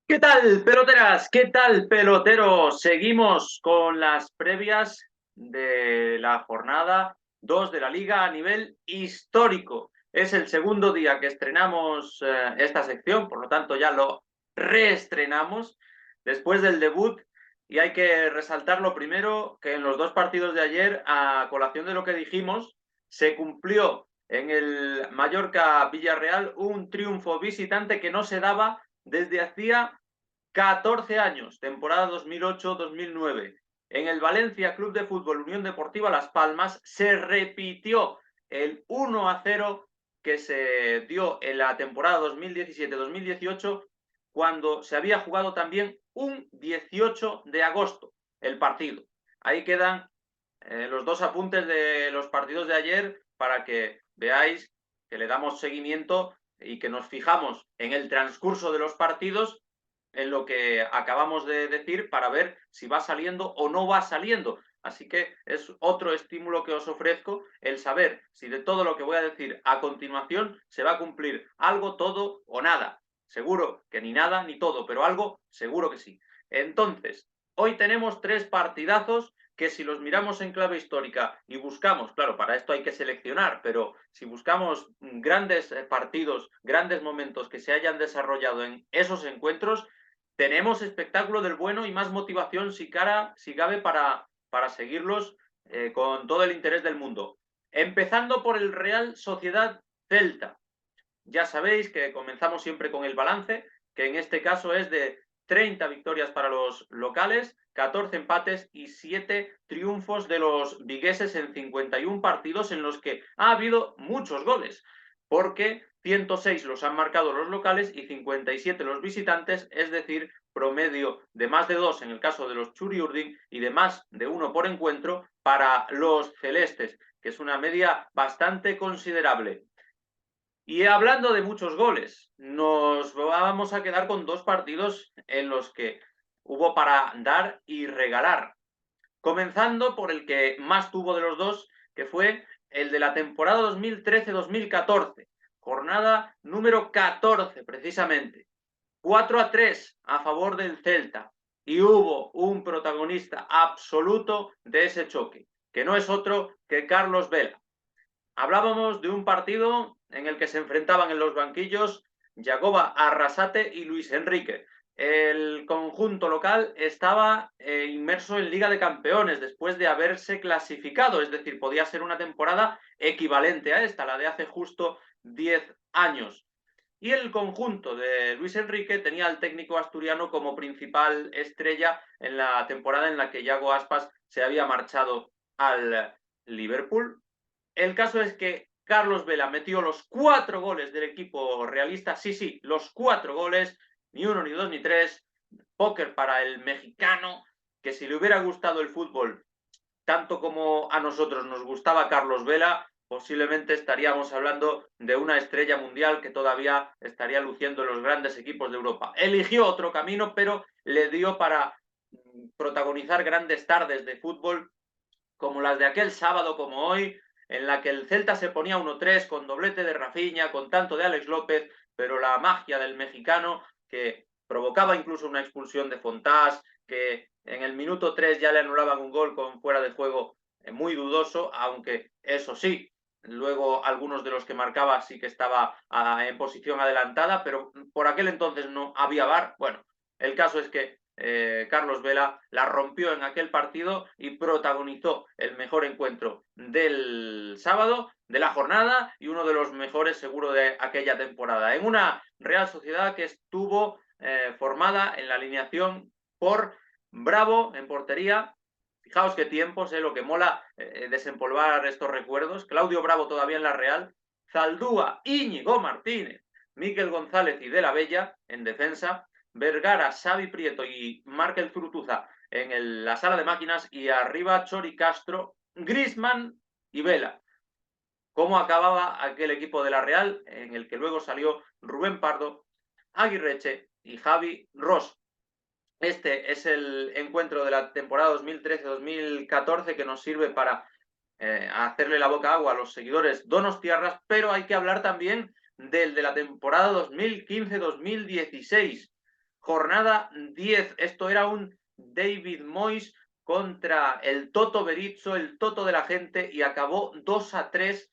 ¿Qué tal, peloteras? ¿Qué tal, peloteros? Seguimos con las previas de la jornada 2 de la Liga a nivel histórico. Es el segundo día que estrenamos esta sección, por lo tanto ya lo reestrenamos después del debut y hay que resaltar lo primero, que en los dos partidos de ayer, a colación de lo que dijimos, se cumplió en el Mallorca-Villarreal un triunfo visitante que no se daba desde hacía 14 años, temporada 2008-2009. En el Valencia Club de Fútbol Unión Deportiva Las Palmas se repitió el 1-0 que se dio en la temporada 2017-2018, cuando se había jugado también un 18 de agosto el partido. Ahí quedan los dos apuntes de los partidos de ayer para que veáis que le damos seguimiento y que nos fijamos en el transcurso de los partidos, en lo que acabamos de decir, para ver si va saliendo o no va saliendo. Así que es otro estímulo que os ofrezco, el saber si de todo lo que voy a decir a continuación se va a cumplir algo, todo o nada. Seguro que ni nada ni todo, pero algo seguro que sí. Entonces, hoy tenemos tres partidazos que, si los miramos en clave histórica y buscamos, claro, para esto hay que seleccionar, pero si buscamos grandes partidos, grandes momentos que se hayan desarrollado en esos encuentros, tenemos espectáculo del bueno y más motivación si cabe para seguirlos con todo el interés del mundo. Empezando por el Real Sociedad Celta. Ya sabéis que comenzamos siempre con el balance, que en este caso es de 30 victorias para los locales, 14 empates y 7 triunfos de los vigueses en 51 partidos en los que ha habido muchos goles, porque 106 los han marcado los locales y 57 los visitantes, es decir, promedio de más de 2 en el caso de los Txuri-Urdin y de más de 1 por encuentro para los celestes, que es una media bastante considerable. Y hablando de muchos goles, nos vamos a quedar con dos partidos en los que hubo para dar y regalar. Comenzando por el que más tuvo de los dos, que fue el de la temporada 2013-2014, jornada número 14 precisamente. 4-3 a favor del Celta. Y hubo un protagonista absoluto de ese choque, que no es otro que Carlos Vela. Hablábamos de un partido en el que se enfrentaban en los banquillos Yagoba Arrasate y Luis Enrique. El conjunto local estaba inmerso en Liga de Campeones después de haberse clasificado, es decir, podía ser una temporada equivalente a esta, la de hace justo 10 años. Y el conjunto de Luis Enrique tenía al técnico asturiano como principal estrella en la temporada en la que Yago Aspas se había marchado al Liverpool. El caso es que Carlos Vela metió los 4 goles del equipo realista. Sí, los 4 goles, ni uno, ni dos, ni tres. Póker para el mexicano, que si le hubiera gustado el fútbol tanto como a nosotros nos gustaba Carlos Vela, posiblemente estaríamos hablando de una estrella mundial que todavía estaría luciendo en los grandes equipos de Europa. Eligió otro camino, pero le dio para protagonizar grandes tardes de fútbol como las de aquel sábado como hoy, en la que el Celta se ponía 1-3 con doblete de Rafinha, con tanto de Alex López, pero la magia del mexicano, que provocaba incluso una expulsión de Fontás, que en el minuto 3 ya le anulaban un gol con fuera de juego muy dudoso, aunque eso sí, luego algunos de los que marcaba sí que estaba en posición adelantada, pero por aquel entonces no había VAR. Bueno, el caso es que Carlos Vela la rompió en aquel partido y protagonizó el mejor encuentro del sábado, de la jornada, y uno de los mejores seguro de aquella temporada. En una Real Sociedad que estuvo formada en la alineación por Bravo en portería. Fijaos qué tiempos, lo que mola desempolvar estos recuerdos. Claudio Bravo todavía en la Real. Zaldúa, Íñigo Martínez, Miquel González y De la Bella en defensa. Vergara, Xavi Prieto y Markel Zurutuza en la sala de máquinas, y arriba Chori Castro, Griezmann y Vela. ¿Cómo acababa aquel equipo de la Real, en el que luego salió Rubén Pardo, Aguirreche y Javi Ross? Este es el encuentro de la temporada 2013-2014 que nos sirve para hacerle la boca agua a los seguidores donostiarras, pero hay que hablar también del de la temporada 2015-2016. Jornada 10. Esto era un David Moyes contra el Toto Berizzo, el Toto de la gente, y acabó 2-3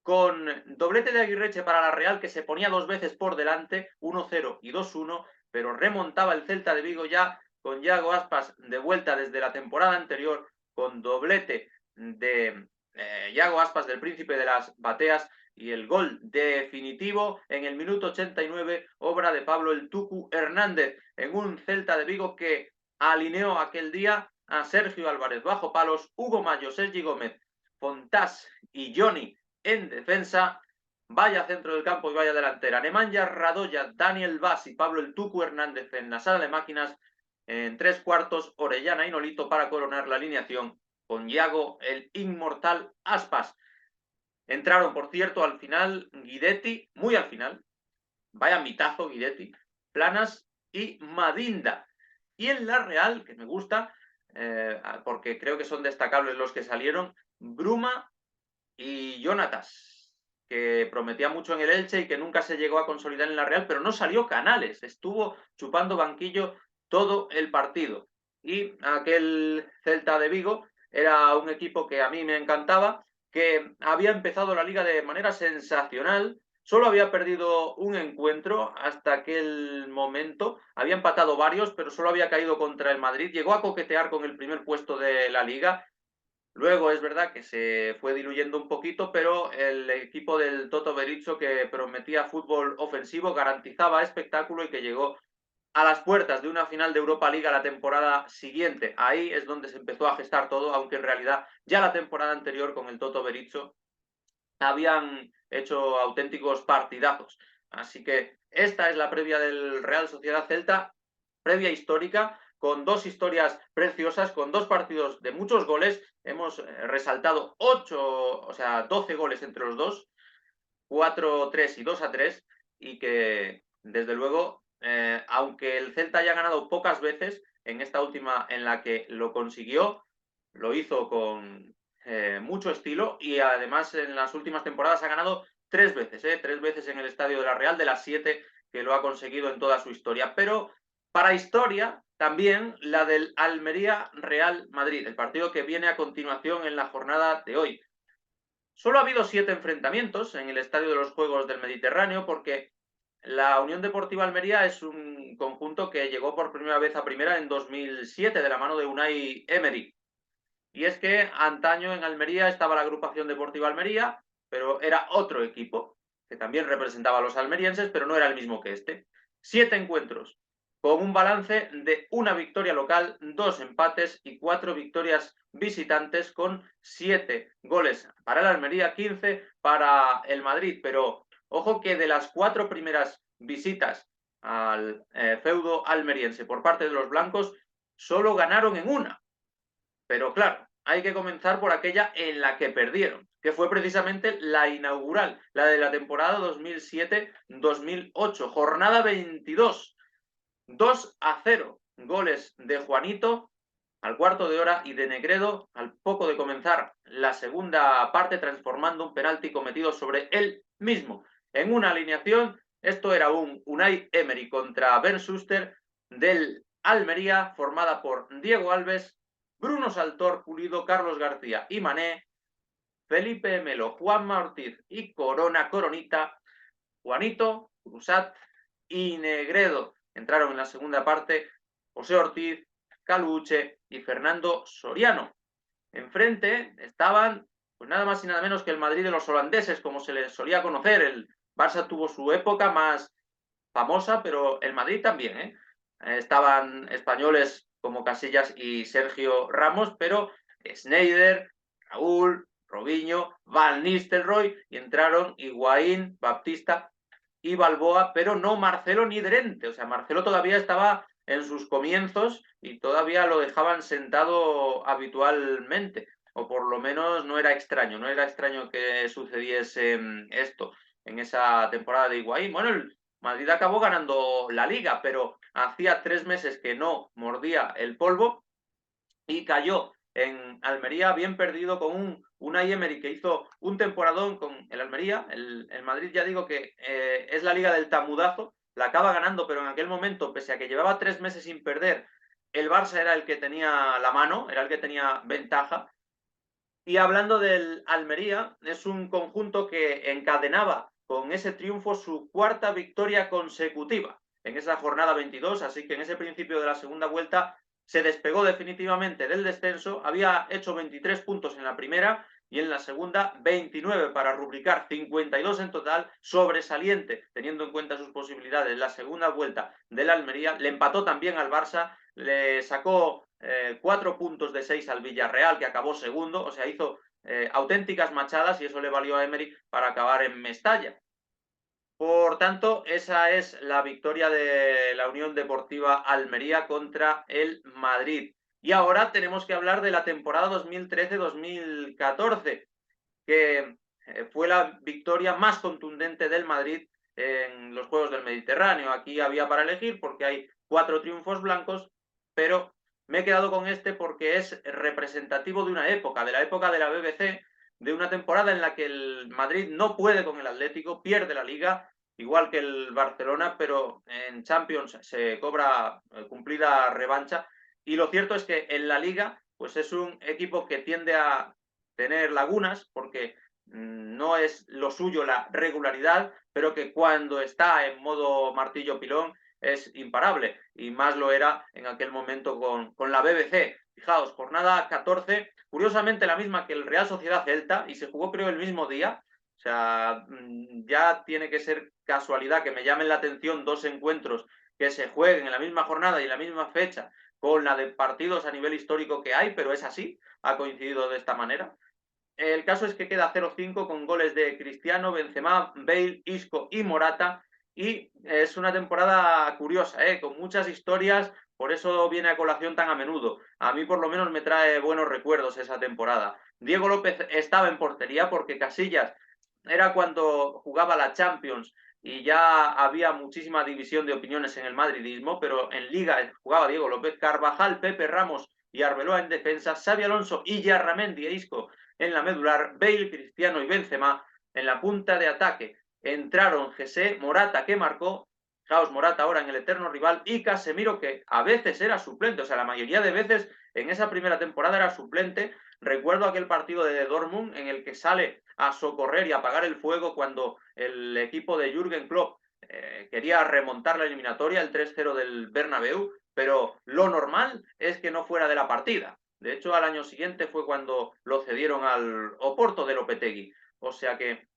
con doblete de Aguirreche para la Real, que se ponía dos veces por delante, 1-0 y 2-1, pero remontaba el Celta de Vigo ya con Yago Aspas de vuelta desde la temporada anterior, con doblete de Yago Aspas, del príncipe de las bateas, y el gol definitivo en el minuto 89, obra de Pablo el Tucu Hernández, en un Celta de Vigo que alineó aquel día a Sergio Álvarez bajo palos, Hugo Mayo, Sergi Gómez, Fontás y Johnny en defensa. Vaya centro del campo y vaya delantera. Nemanja Radoya, Daniel Vaz y Pablo el Tucu Hernández en la sala de máquinas. En tres cuartos, Orellana y Nolito para coronar la alineación con Yago el inmortal Aspas. Entraron, por cierto, al final Guidetti, muy al final. Vaya mitazo Guidetti, Planas y Madinda. Y en la Real, que me gusta, porque creo que son destacables los que salieron, Bruma y Jonatas, que prometía mucho en el Elche y que nunca se llegó a consolidar en la Real, pero no salió Canales, estuvo chupando banquillo todo el partido. Y aquel Celta de Vigo era un equipo que a mí me encantaba, que había empezado la liga de manera sensacional, solo había perdido un encuentro hasta aquel momento, había empatado varios, pero solo había caído contra el Madrid, llegó a coquetear con el primer puesto de la liga. Luego es verdad que se fue diluyendo un poquito, pero el equipo del Toto Berizzo, que prometía fútbol ofensivo, garantizaba espectáculo y que llegó a las puertas de una final de Europa League la temporada siguiente. Ahí es donde se empezó a gestar todo, aunque en realidad ya la temporada anterior con el Toto Berizzo habían hecho auténticos partidazos. Así que esta es la previa del Real Sociedad Celta, previa histórica, con dos historias preciosas, con dos partidos de muchos goles. Hemos resaltado 12 goles entre los dos, 4-3 y 2-3, y que desde luego, aunque el Celta haya ganado pocas veces, en esta última en la que lo consiguió, lo hizo con mucho estilo, y además en las últimas temporadas ha ganado 3 veces, 3 veces en el Estadio de la Real, de las 7 que lo ha conseguido en toda su historia. Pero para historia, también la del Almería Real Madrid, el partido que viene a continuación en la jornada de hoy. Solo ha habido 7 enfrentamientos en el Estadio de los Juegos del Mediterráneo, porque la Unión Deportiva Almería es un conjunto que llegó por primera vez a primera en 2007 de la mano de Unai Emery. Y es que antaño en Almería estaba la Agrupación Deportiva Almería, pero era otro equipo que también representaba a los almerienses, pero no era el mismo que este. 7 encuentros, con un balance de una victoria local, 2 empates y 4 victorias visitantes, con 7 goles para el Almería, 15 para el Madrid. Pero ojo que de las 4 primeras visitas al feudo almeriense por parte de los blancos, solo ganaron en una. Pero claro, hay que comenzar por aquella en la que perdieron, que fue precisamente la inaugural, la de la temporada 2007-2008, jornada 22, 2-0, goles de Juanito al cuarto de hora y de Negredo al poco de comenzar la segunda parte, transformando un penalti cometido sobre él mismo en una alineación. Esto era un Unai Emery contra Ben Schuster del Almería, formada por Diego Alves, Bruno Saltor, Pulido, Carlos García y Mané, Felipe Melo, Juanma Ortiz y Coronita, Juanito, Cruzat y Negredo. Entraron en la segunda parte José Ortiz, Caluche y Fernando Soriano. Enfrente estaban, pues nada más y nada menos que el Madrid de los holandeses, como se les solía conocer. El Barça tuvo su época más famosa, pero el Madrid también, ¿eh? Estaban españoles como Casillas y Sergio Ramos, pero Sneijder, Raúl, Robinho, Van Nistelrooy, y entraron Higuaín, Baptista y Balboa, pero no Marcelo ni Drente. O sea, Marcelo todavía estaba en sus comienzos y todavía lo dejaban sentado habitualmente, o por lo menos no era extraño que sucediese esto en esa temporada de Higuaín. Bueno, el Madrid acabó ganando la Liga, pero hacía 3 meses que no mordía el polvo y cayó en Almería bien perdido con un Unai Emery, que hizo un temporadón con el Almería. El Madrid, ya digo que es la liga del tamudazo, la acaba ganando, pero en aquel momento, pese a que llevaba 3 meses sin perder, el Barça era el que tenía la mano, era el que tenía ventaja. Y hablando del Almería, es un conjunto que encadenaba con ese triunfo su cuarta victoria consecutiva en esa jornada 22, así que en ese principio de la segunda vuelta se despegó definitivamente del descenso, había hecho 23 puntos en la primera y en la segunda 29 para rubricar 52 en total, sobresaliente teniendo en cuenta sus posibilidades. La segunda vuelta del Almería le empató también al Barça, le sacó 4 puntos de 6 al Villarreal, que acabó segundo, o sea, hizo auténticas machadas y eso le valió a Emery para acabar en Mestalla. Por tanto, esa es la victoria de la Unión Deportiva Almería contra el Madrid. Y ahora tenemos que hablar de la temporada 2013-2014, que fue la victoria más contundente del Madrid en los Juegos del Mediterráneo. Aquí había para elegir porque hay 4 triunfos blancos, pero me he quedado con este porque es representativo de una época, de la época de la BBC, de una temporada en la que el Madrid no puede con el Atlético, pierde la Liga, igual que el Barcelona, pero en Champions se cobra cumplida revancha. Y lo cierto es que en la Liga, pues es un equipo que tiende a tener lagunas porque no es lo suyo la regularidad, pero que cuando está en modo martillo pilón es imparable, y más lo era en aquel momento con la BBC. Fijaos, jornada 14, curiosamente la misma que el Real Sociedad Celta, y se jugó creo el mismo día. O sea, ya tiene que ser casualidad que me llamen la atención 2 encuentros que se jueguen en la misma jornada y en la misma fecha, con la de partidos a nivel histórico que hay, pero es así, ha coincidido de esta manera. El caso es que queda 0-5 con goles de Cristiano, Benzema, Bale, Isco y Morata. Y es una temporada curiosa, con muchas historias, por eso viene a colación tan a menudo. A mí por lo menos me trae buenos recuerdos esa temporada. Diego López estaba en portería porque Casillas era cuando jugaba la Champions y ya había muchísima división de opiniones en el madridismo, pero en Liga jugaba Diego López, Carvajal, Pepe Ramos y Arbeloa en defensa, Xabi Alonso y Yarramendi e Isco en la medular, Bale, Cristiano y Benzema en la punta de ataque. Entraron José, Morata, que marcó, Jaos Morata ahora en el eterno rival, y Casemiro, que a veces era suplente, o sea, la mayoría de veces en esa primera temporada era suplente. Recuerdo aquel partido de Dortmund en el que sale a socorrer y apagar el fuego cuando el equipo de Jürgen Klopp quería remontar la eliminatoria, el 3-0 del Bernabéu, pero lo normal es que no fuera de la partida. De hecho, al año siguiente fue cuando lo cedieron al Oporto de Lopetegui. O sea que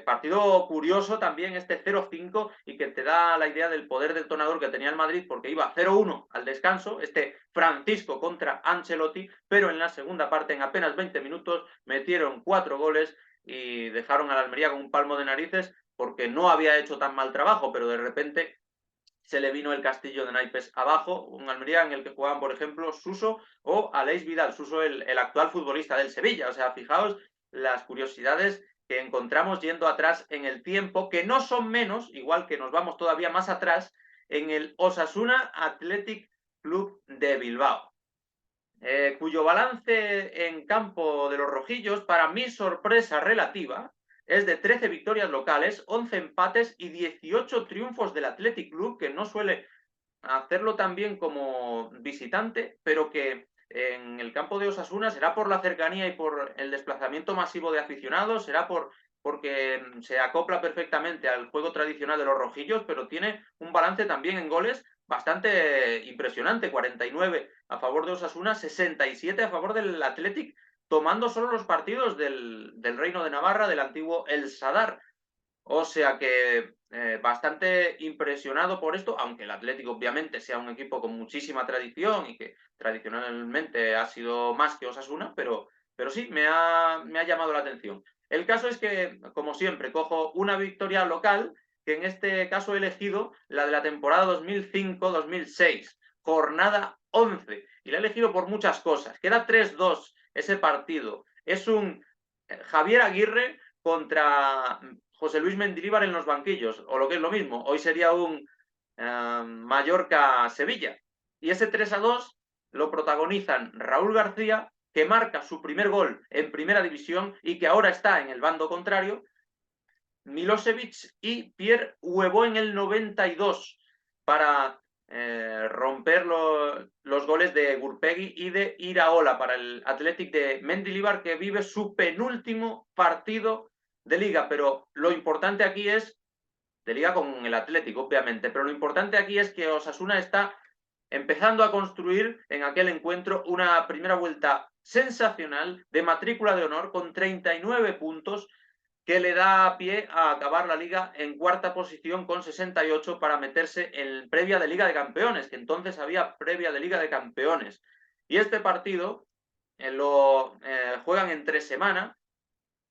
partido curioso también este 0-5 y que te da la idea del poder detonador que tenía el Madrid, porque iba 0-1 al descanso, este Francisco contra Ancelotti, pero en la segunda parte, en apenas 20 minutos, metieron 4 goles y dejaron a la Almería con un palmo de narices porque no había hecho tan mal trabajo, pero de repente se le vino el castillo de naipes abajo, un Almería en el que jugaban, por ejemplo, Suso o Aleix Vidal, Suso el actual futbolista del Sevilla. O sea, fijaos las curiosidades que encontramos yendo atrás en el tiempo, que no son menos, igual que nos vamos todavía más atrás, en el Osasuna Athletic Club de Bilbao, cuyo balance en campo de los rojillos, para mi sorpresa relativa, es de 13 victorias locales, 11 empates y 18 triunfos del Athletic Club, que no suele hacerlo tan bien como visitante, pero que en el campo de Osasuna será por la cercanía y por el desplazamiento masivo de aficionados, será porque se acopla perfectamente al juego tradicional de los rojillos, pero tiene un balance también en goles bastante impresionante, 49 a favor de Osasuna, 67 a favor del Athletic, tomando solo los partidos del Reino de Navarra, del antiguo El Sadar. O sea que bastante impresionado por esto, aunque el Atlético obviamente sea un equipo con muchísima tradición y que tradicionalmente ha sido más que Osasuna, pero sí, me ha llamado la atención. El caso es que, como siempre, cojo una victoria local, que en este caso he elegido la de la temporada 2005-2006, jornada 11, y la he elegido por muchas cosas. Queda 3-2 ese partido. Es un Javier Aguirre contra José Luis Mendilibar en los banquillos, o lo que es lo mismo, hoy sería un Mallorca-Sevilla. Y ese 3-2 lo protagonizan Raúl García que marca su primer gol en primera división y que ahora está en el bando contrario, Milosevic, y Pierre Huevó en el 92 para romper los goles de Gurpegui y de Iraola para el Athletic de Mendilibar, que vive su penúltimo partido de liga. Pero lo importante aquí es, de liga con el Athletic, obviamente, pero lo importante aquí es que Osasuna está empezando a construir en aquel encuentro una primera vuelta sensacional de matrícula de honor con 39 puntos, que le da pie a acabar la liga en cuarta posición con 68 para meterse en previa de Liga de Campeones, que entonces había previa de Liga de Campeones. Y este partido lo juegan entre semana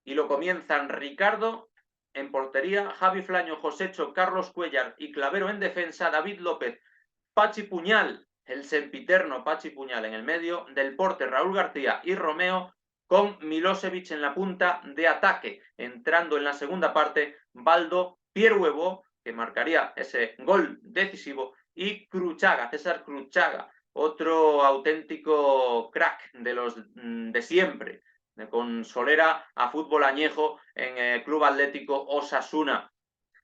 y lo comienzan Ricardo en portería, Javi Flaño, Josécho, Carlos Cuellar y Clavero en defensa, David López, Pachi Puñal, el sempiterno Pachi Puñal en el medio, Del Porte, Raúl García y Romeo, con Milosevic en la punta de ataque. Entrando en la segunda parte, Baldo, Pierre Huevó, que marcaría ese gol decisivo, y Cruchaga, César Cruchaga, otro auténtico crack de los de siempre, con solera a fútbol añejo en el Club Atlético Osasuna.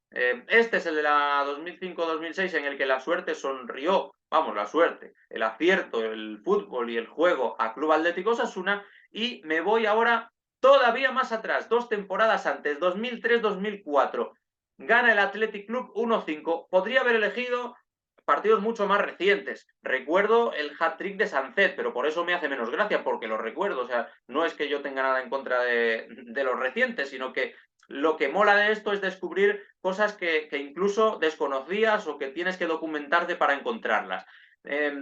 Este es el de la 2005-2006 en el que la suerte sonrió, vamos, la suerte, el acierto, el fútbol y el juego a Club Atlético Osasuna, y me voy ahora todavía más atrás, 2 temporadas antes, 2003-2004. Gana el Athletic Club 1-5. Podría haber elegido partidos mucho más recientes. Recuerdo el hat-trick de Sancet, pero por eso me hace menos gracia, porque lo recuerdo. O sea, no es que yo tenga nada en contra de los recientes, sino que lo que mola de esto es descubrir cosas que incluso desconocías o que tienes que documentarte para encontrarlas.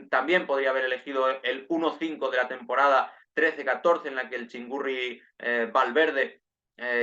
También podría haber elegido el 1-5 de la temporada 13-14, en la que el Chingurri Valverde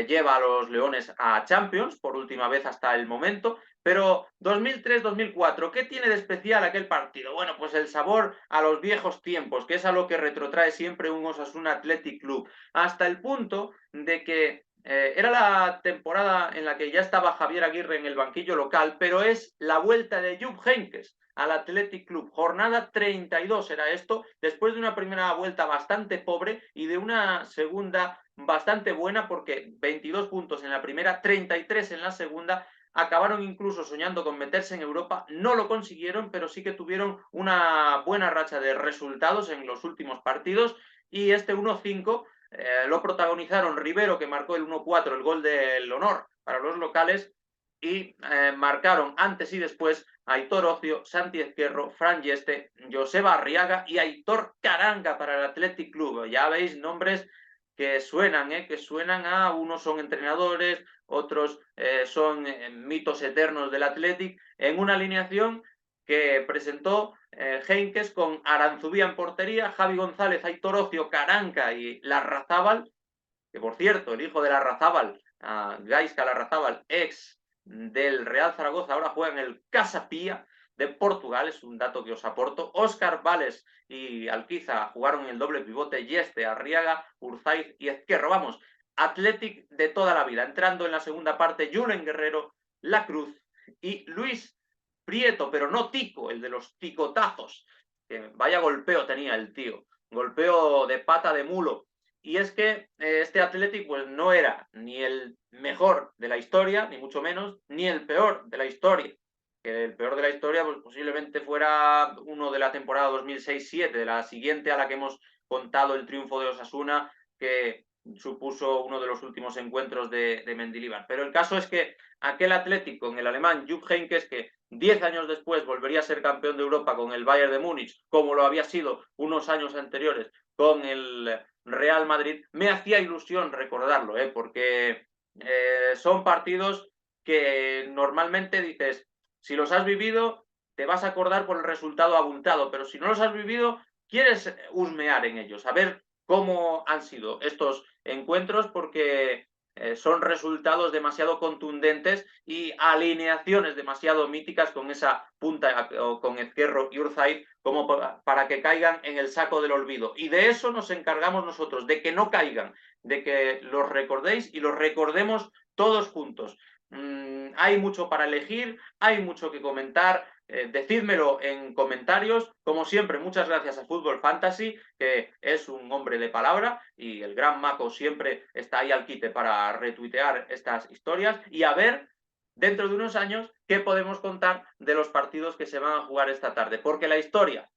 lleva a los Leones a Champions, por última vez hasta el momento. Pero 2003-2004, ¿qué tiene de especial aquel partido? Bueno, pues el sabor a los viejos tiempos, que es a lo que retrotrae siempre un Osasuna Athletic Club, hasta el punto de que era la temporada en la que ya estaba Javier Aguirre en el banquillo local, pero es la vuelta de Jupp Heynckes al Athletic Club. Jornada 32 era esto, después de una primera vuelta bastante pobre y de una segunda bastante buena, porque 22 puntos en la primera, 33 en la segunda. Acabaron incluso soñando con meterse en Europa, no lo consiguieron, pero sí que tuvieron una buena racha de resultados en los últimos partidos, y este 1-5 lo protagonizaron Rivero, que marcó el 1-4, el gol del honor para los locales, y marcaron antes y después Aitor Ocio, Santi Ezquerro, Fran Yeste, Joseba Arriaga y Aitor Caranga para el Athletic Club. Ya veis nombres que suenan a, unos son entrenadores, otros son mitos eternos del Athletic, en una alineación que presentó Heynckes con Aranzubía en portería, Javi González, Aitor Ocio, Caranca y Larrazábal, que por cierto, el hijo de Larrazábal, Gaisca Larrazábal, ex del Real Zaragoza, ahora juega en el Casa Pia de Portugal, es un dato que os aporto. Óscar Vales y Alquiza jugaron el doble pivote, Yeste, Arriaga, Urzaiz y Ezquerro. Vamos, Athletic de toda la vida. Entrando en la segunda parte, Julen Guerrero, La Cruz y Luis Prieto, pero no Tico, el de los ticotazos. Que vaya golpeo tenía el tío, golpeo de pata de mulo. Y es que este Athletic pues no era ni el mejor de la historia, ni mucho menos, ni el peor de la historia. Que el peor de la historia pues posiblemente fuera uno de la temporada 2006-07, de la siguiente a la que hemos contado el triunfo de Osasuna, que supuso uno de los últimos encuentros de Mendilibar. Pero el caso es que aquel Atlético con el alemán Jupp Heynckes, que 10 años después volvería a ser campeón de Europa con el Bayern de Múnich, como lo había sido unos años anteriores con el Real Madrid, me hacía ilusión recordarlo, porque son partidos que normalmente dices, si los has vivido, te vas a acordar por el resultado abultado, pero si no los has vivido, quieres husmear en ellos, saber cómo han sido estos encuentros, porque son resultados demasiado contundentes y alineaciones demasiado míticas con esa punta, o con Ezquerro y Urzaiz, como para que caigan en el saco del olvido. Y de eso nos encargamos nosotros, de que no caigan, de que los recordéis y los recordemos todos juntos. Hay mucho para elegir, hay mucho que comentar, Decídmelo en comentarios. Como siempre, muchas gracias a Fútbol Fantasy, que es un hombre de palabra, y el gran Mako siempre está ahí al quite para retuitear estas historias, y a ver dentro de unos años qué podemos contar de los partidos que se van a jugar esta tarde, porque la historia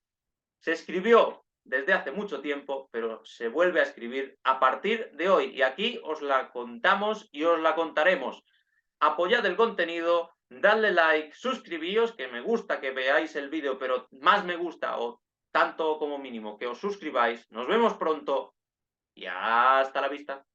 se escribió desde hace mucho tiempo, pero se vuelve a escribir a partir de hoy, y aquí os la contamos y os la contaremos. Apoyad el contenido, dadle like, suscribíos, que me gusta que veáis el vídeo, pero más me gusta, o tanto como mínimo, que os suscribáis. Nos vemos pronto y hasta la vista.